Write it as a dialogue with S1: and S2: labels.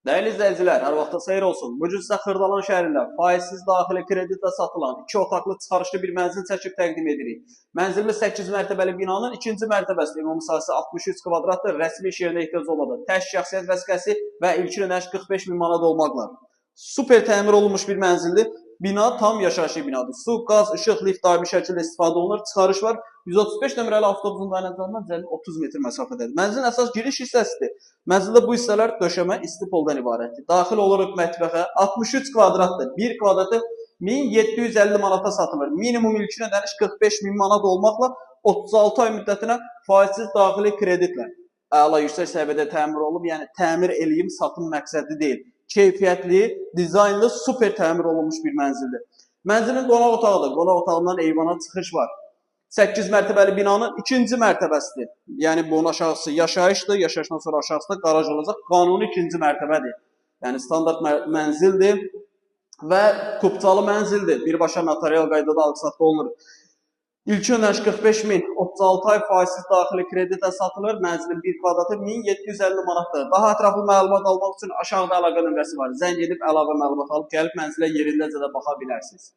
S1: Değerli izləyicilər, hər vaxtınız xeyir olsun. Bu gün sizə Xırdalan şəhərində faizsiz daxili kreditlə satılan 2 otaqlı çıxarışlı bir mənzil çəkib təqdim edirik. Mənzilimiz 8 mərtəbəli binanın 2-ci mərtəbəsidir. Ümumi sahəsi 63 kvadratdır. Rəsmi iş yerinə ehtiyac olmadan tək şəxsiyyət vəsiqəsi və ilkin ödəniş 45 min manat olmaqla. Super təmir olunmuş bir mənzildir. Bina tam yaşayışlı binadır. Su, qaz, işıq, lift daimi şəkildə istifadə olunur. Çıxarış var. 135 nömrəli avtobusun dayanacağından cəmi 30 metr məsafədədir. Mənzilin əsas giriş hissəsidir. Mənzildə bu hissələr döşəmə, isti poldan ibarətdir. Daxil oluruq mətbəxə. 63 kvadratdır. 1 kvadratı 1750 manata satılır. Minimum ilkin ödəniş 45 min manat olmaqla 36 ay müddətinə faizsiz daxili kreditlə. Əla yüksək səviyyədə təmir olub, yəni təmir eləyim satım məqsədli deyil. Keyfiyyətli, dizaynlı, super təmir olunmuş bir mənzildir. Mənzilin qonaq otağıdır. Qonaq otağından eyvana çıxış var. 8 mərtəbəli binanın 2-ci mərtəbəsidir. Yəni bunun aşağısı yaşayışdır. Yaşayışdan sonra aşağısı da qaraj olacaq. Qanuni 2-ci mərtəbədir. Yəni standart mənzildir və kupçalı mənzildir. Birbaşa notarial qaydada alqı-satqı olunur. İlkin ödəniş 45 min, 36 ay faizsiz daxili kreditlə satılır. Mənzilin 1 kvadratı 1750 manatdır. Daha ətraflı məlumat almaq üçün aşağıda əlaqə nömrəsi var. Zəng edib əlavə məlumat alıb gəlib mənzilə yerindəcə də baxa bilərsiniz.